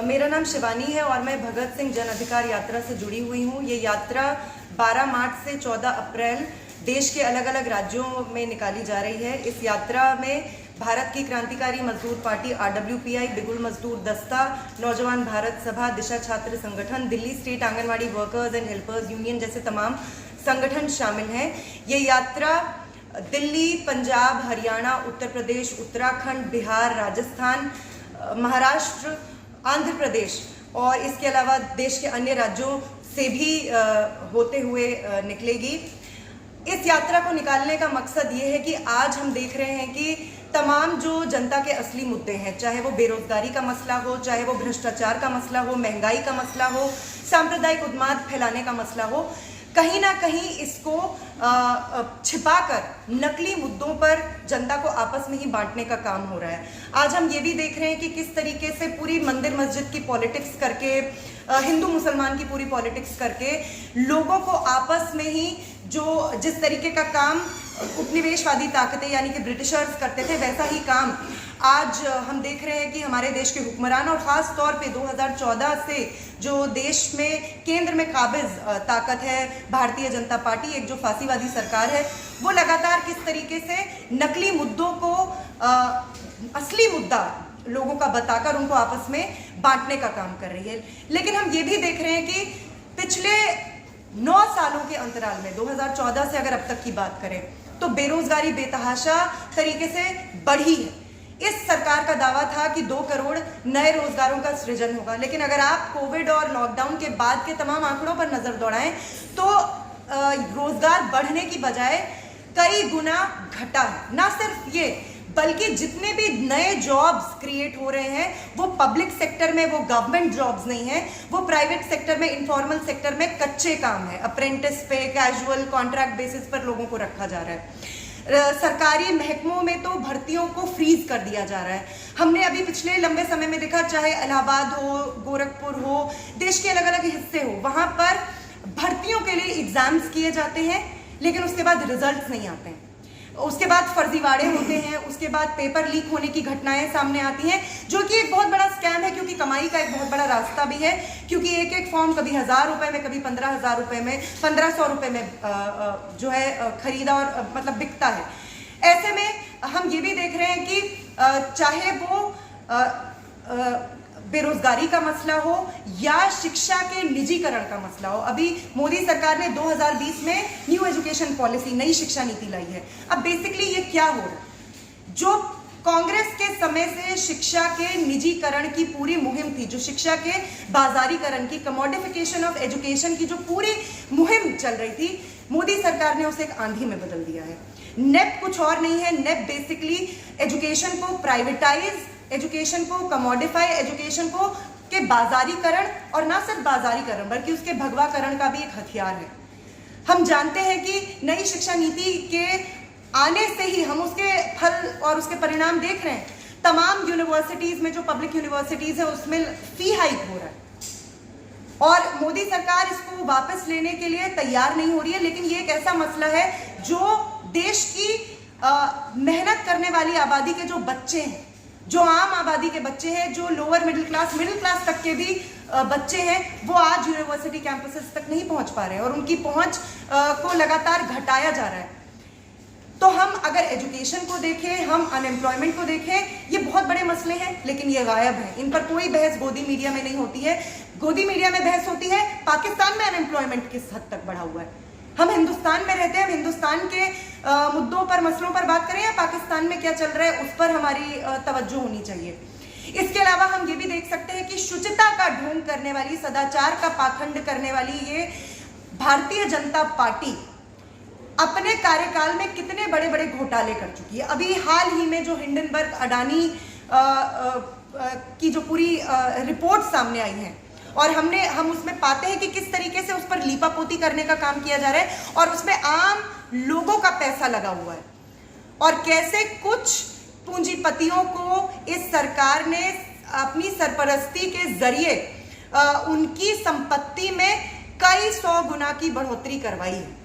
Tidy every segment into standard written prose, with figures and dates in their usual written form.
मेरा नाम शिवानी है और मैं भगत सिंह जन अधिकार यात्रा से जुड़ी हुई हूँ। ये यात्रा 12 मार्च से 14 अप्रैल देश के अलग अलग राज्यों में निकाली जा रही है। इस यात्रा में भारत की क्रांतिकारी मजदूर पार्टी RWPI, बिगुल मजदूर दस्ता, नौजवान भारत सभा, दिशा छात्र संगठन, Delhi state anganwadi workers and helpers union जैसे तमाम संगठन शामिल हैं। ये यात्रा दिल्ली, पंजाब, हरियाणा, उत्तर प्रदेश, उत्तराखंड, बिहार, राजस्थान, महाराष्ट्र, आंध्र प्रदेश और इसके अलावा देश के अन्य राज्यों से भी होते हुए निकलेगी। इस यात्रा को निकालने का मकसद ये है कि आज हम देख रहे हैं कि तमाम जो जनता के असली मुद्दे हैं, चाहे वो बेरोजगारी का मसला हो, चाहे वो भ्रष्टाचार का मसला हो, महंगाई का मसला हो, सांप्रदायिक उन्माद फैलाने का मसला हो, कहीं ना कहीं इसको छिपाकर नकली मुद्दों पर जनता को आपस में ही बांटने का काम हो रहा है। आज हम ये भी देख रहे हैं कि किस तरीके से पूरी मंदिर मस्जिद की पॉलिटिक्स करके, हिंदू मुसलमान की पूरी पॉलिटिक्स करके लोगों को आपस में ही जिस तरीके का काम उपनिवेशवादी ताकतें यानी कि ब्रिटिशर्स करते थे, वैसा ही काम आज हम देख रहे हैं कि हमारे देश के हुक्मरान और ख़ास तौर पे 2014 से जो देश में केंद्र में काबिज ताकत है भारतीय जनता पार्टी, एक जो फांसीवादी सरकार है, वो लगातार किस तरीके से नकली मुद्दों को असली मुद्दा लोगों का बताकर उनको आपस में बांटने का काम कर रही है। लेकिन हम ये भी देख रहे हैं कि पिछले 9 सालों के अंतराल में 2014 से अगर अब तक की बात करें तो बेरोजगारी बेतहाशा तरीके से बढ़ी है। इस सरकार का दावा था कि 2 करोड़ नए रोजगारों का सृजन होगा, लेकिन अगर आप कोविड और लॉकडाउन के बाद के तमाम आंकड़ों पर नजर दौड़ाएं तो रोजगार बढ़ने की बजाय कई गुना घटा है। ना सिर्फ ये, बल्कि जितने भी नए जॉब्स क्रिएट हो रहे हैं वो पब्लिक सेक्टर में, वो गवर्नमेंट जॉब्स नहीं है, वो प्राइवेट सेक्टर में, इनफॉर्मल सेक्टर में कच्चे काम है। अप्रेंटिस पे, कैजुअल, कॉन्ट्रैक्ट बेसिस पर लोगों को रखा जा रहा है। सरकारी महकमों में तो भर्तियों को फ्रीज कर दिया जा रहा है। हमने अभी पिछले लंबे समय में देखा, चाहे इलाहाबाद हो, गोरखपुर हो, देश के अलग अलग हिस्से हो, वहां पर भर्तियों के लिए एग्जाम्स किए जाते हैं लेकिन उसके बाद रिजल्ट्स नहीं आते हैं। उसके बाद फर्जीवाड़े होते हैं, उसके बाद पेपर लीक होने की घटनाएं सामने आती हैं, जो कि एक बहुत बड़ा स्कैम है, क्योंकि कमाई का एक बहुत बड़ा रास्ता भी है। क्योंकि एक एक फॉर्म कभी 1000 रुपए में, कभी 15,000 रुपए में, 1500 रुपए में जो है खरीदा और मतलब बिकता है। ऐसे में हम ये भी देख रहे हैं कि चाहे वो बेरोजगारी का मसला हो या शिक्षा के निजीकरण का मसला हो। अभी मोदी सरकार ने 2020 में न्यू एजुकेशन पॉलिसी, नई शिक्षा नीति लाई है। अब बेसिकली ये क्या हो रहा है, जो कांग्रेस के समय से शिक्षा के निजीकरण की पूरी मुहिम थी, जो शिक्षा के बाजारीकरण की, कमोडिफिकेशन ऑफ एजुकेशन की जो पूरी मुहिम चल रही थी, मोदी सरकार ने उसे एक आंधी में बदल दिया है। नेप कुछ और नहीं है, नेप बेसिकली एजुकेशन को प्राइवेटाइज, एजुकेशन को कमोडिफाई, एजुकेशन को के बाजारीकरण, और ना सिर्फ बाजारीकरण बल्कि उसके भगवाकरण का भी एक हथियार है। हम जानते हैं कि नई शिक्षा नीति के आने से ही हम उसके फल और उसके परिणाम देख रहे हैं। तमाम यूनिवर्सिटीज में, जो पब्लिक यूनिवर्सिटीज है, उसमें फी हाइक हो रहा है और मोदी सरकार इसको वापस लेने के लिए तैयार नहीं हो रही है। लेकिन ये एक ऐसा मसला है जो देश की मेहनत करने वाली आबादी के जो बच्चे हैं, जो आम आबादी के बच्चे हैं, जो लोअर मिडिल क्लास तक के भी बच्चे हैं, वो आज यूनिवर्सिटी कैंपसेस तक नहीं पहुंच पा रहे हैं और उनकी पहुंच को लगातार घटाया जा रहा है। तो हम अगर एजुकेशन को देखें, हम अनएम्प्लॉयमेंट को देखें, ये बहुत बड़े मसले हैं लेकिन ये गायब हैं। इन पर कोई बहस गोदी मीडिया में नहीं होती है। गोदी मीडिया में बहस होती है पाकिस्तान में अनएम्प्लॉयमेंट किस हद तक बढ़ा हुआ है। हम हिंदुस्तान में रहते हैं, हम हिंदुस्तान के मुद्दों पर, मसलों पर बात करें, या पाकिस्तान में क्या चल रहा है उस पर हमारी तवज्जो होनी चाहिए। इसके अलावा हम ये भी देख सकते हैं कि शुचिता का ढोंग करने वाली, सदाचार का पाखंड करने वाली ये भारतीय जनता पार्टी अपने कार्यकाल में कितने बड़े बड़े घोटाले कर चुकी है। अभी हाल ही में जो हिंडनबर्ग अडानी की जो पूरी रिपोर्ट सामने आई है, और हम उसमें पाते हैं कि किस तरीके से उस पर लीपापोती करने का काम किया जा रहा है और उसमें आम लोगों का पैसा लगा हुआ है, और कैसे कुछ पूंजीपतियों को इस सरकार ने अपनी सरपरस्ती के जरिए उनकी संपत्ति में कई 100 गुना की बढ़ोतरी करवाई है।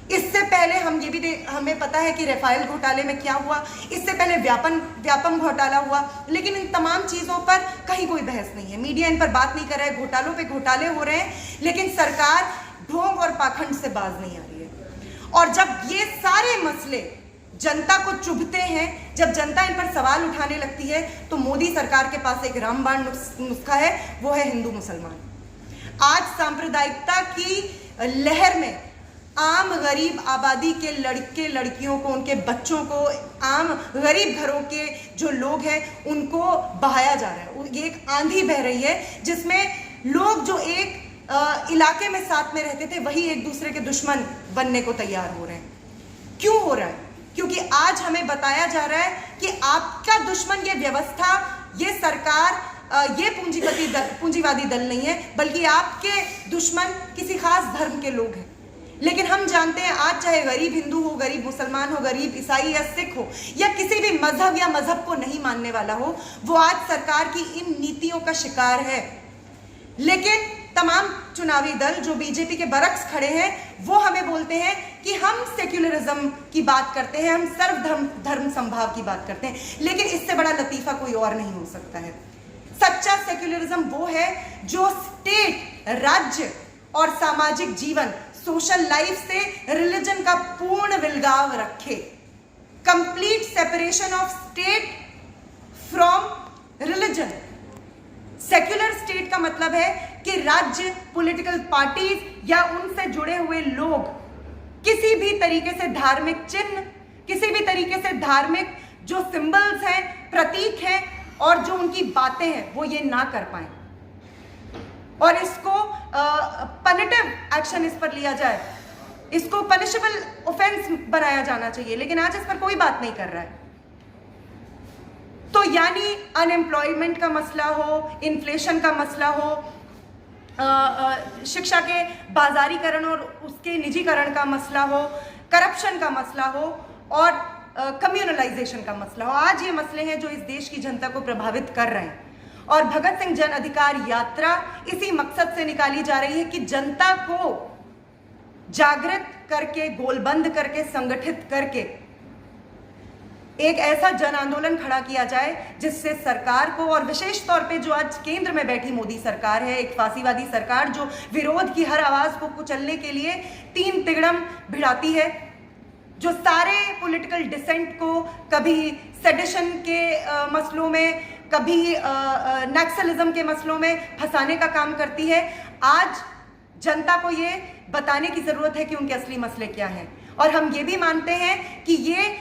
इससे पहले हम ये भी हमें पता है कि राफेल घोटाले में क्या हुआ, इससे पहले व्यापम घोटाला हुआ, लेकिन इन तमाम चीज़ों पर कहीं कोई बहस नहीं है। मीडिया इन पर बात नहीं कर रहा है, घोटालों पे घोटाले हो रहे हैं, लेकिन सरकार ढोंग और पाखंड से बाज नहीं आ रही है। और जब ये सारे मसले जनता को चुभते हैं, जब जनता इन पर सवाल उठाने लगती है, तो मोदी सरकार के पास एक रामबाण नुस्खा है, वो है हिंदू मुसलमान। आज सांप्रदायिकता की लहर में आम गरीब आबादी के लड़के लड़कियों को, उनके बच्चों को, आम गरीब घरों के जो लोग हैं उनको बहाया जा रहा है। ये एक आंधी बह रही है जिसमें लोग जो एक इलाके में साथ में रहते थे वही एक दूसरे के दुश्मन बनने को तैयार हो रहे हैं। क्यों हो रहा है? क्योंकि आज हमें बताया जा रहा है कि आपका दुश्मन ये व्यवस्था, ये सरकार, ये पूंजीवादी दल नहीं है, बल्कि आपके दुश्मन किसी खास धर्म के लोग हैं। लेकिन हम जानते हैं आज चाहे गरीब हिंदू हो, गरीब मुसलमान हो, गरीब ईसाई या सिख हो, या किसी भी मजहब या मजहब को नहीं मानने वाला हो, वो आज सरकार की इन नीतियों का शिकार है। लेकिन तमाम चुनावी दल जो बीजेपी के बरक्स खड़े हैं, वो हमें बोलते हैं कि हम सेक्युलरिज्म की बात करते हैं, हम सर्वधर्म संभाव की बात करते हैं, लेकिन इससे बड़ा लतीफा कोई और नहीं हो सकता है। सच्चा सेक्युलरिज्म वो है जो स्टेट, राज्य और सामाजिक जीवन, सोशल लाइफ से रिलीजन का पूर्ण विलगाव रखे। Complete separation of state from religion. Secular state का मतलब है कि राज्य, पॉलिटिकल पार्टीज या उनसे जुड़े हुए लोग किसी भी तरीके से धार्मिक चिन्ह, किसी भी तरीके से धार्मिक जो सिंबल्स हैं, प्रतीक हैं और जो उनकी बातें हैं, वो ये ना कर पाए और इसको पनिटिव एक्शन इस पर लिया जाए, इसको पनिशेबल ऑफेंस बनाया जाना चाहिए। लेकिन आज इस पर कोई बात नहीं कर रहा है। तो यानी अनएम्प्लॉयमेंट का मसला हो, इन्फ्लेशन का मसला हो, शिक्षा के बाजारीकरण और उसके निजीकरण का मसला हो, करप्शन का मसला हो और कम्युनलाइजेशन का मसला हो, आज ये मसले हैं जो इस देश की जनता को प्रभावित कर रहे हैं। और भगत सिंह जन अधिकार यात्रा इसी मकसद से निकाली जा रही है कि जनता को जागृत करके, गोलबंद करके, संगठित करके एक ऐसा जन आंदोलन खड़ा किया जाए जिससे सरकार को, और विशेष तौर पे जो आज केंद्र में बैठी मोदी सरकार है, एक फांसीवादी सरकार जो विरोध की हर आवाज को कुचलने के लिए तीन तिगड़म भिड़ाती है, जो सारे पॉलिटिकल डिसेंट को कभी सेडिशन के मसलों में, कभी नक्सलिज्म के मसलों में फंसाने का काम करती है। आज जनता को ये बताने की जरूरत है कि उनके असली मसले क्या हैं। और हम ये भी मानते हैं कि ये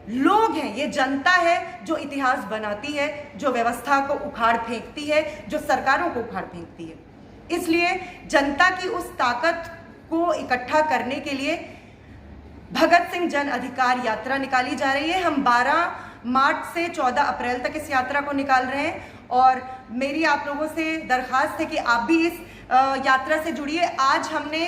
लोग हैं, ये जनता है जो इतिहास बनाती है, जो व्यवस्था को उखाड़ फेंकती है, जो सरकारों को उखाड़ फेंकती है। इसलिए जनता की उस ताकत को इकट्ठा करने के लिए भगत सिंह जन अधिकार यात्रा निकाली जा रही है। हम 12 मार्च से 14 अप्रैल तक इस यात्रा को निकाल रहे हैं और मेरी आप लोगों से दरख्वास्त है कि आप भी इस यात्रा से जुड़िए। आज हमने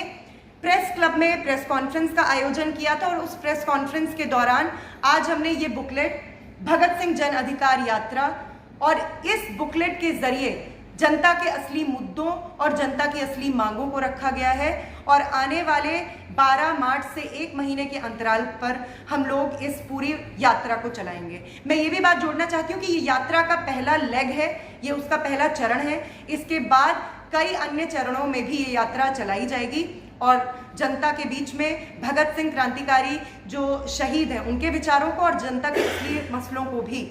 प्रेस क्लब में प्रेस कॉन्फ्रेंस का आयोजन किया था और उस प्रेस कॉन्फ्रेंस के दौरान आज हमने ये बुकलेट भगत सिंह जन अधिकार यात्रा, और इस बुकलेट के जरिए जनता के असली मुद्दों और जनता की असली मांगों को रखा गया है। और आने वाले 12 मार्च से 1 महीने के अंतराल पर हम लोग इस पूरी यात्रा को चलाएंगे। मैं ये भी बात जोड़ना चाहती हूँ कि ये यात्रा का पहला लेग है, ये उसका पहला चरण है। इसके बाद कई अन्य चरणों में भी ये यात्रा चलाई जाएगी और जनता के बीच में भगत सिंह क्रांतिकारी जो शहीद हैं उनके विचारों को और जनता के असली मसलों को भी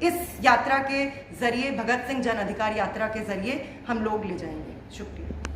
इस यात्रा के जरिए, भगत सिंह जन अधिकार यात्रा के जरिए हम लोग ले जाएंगे। शुक्रिया।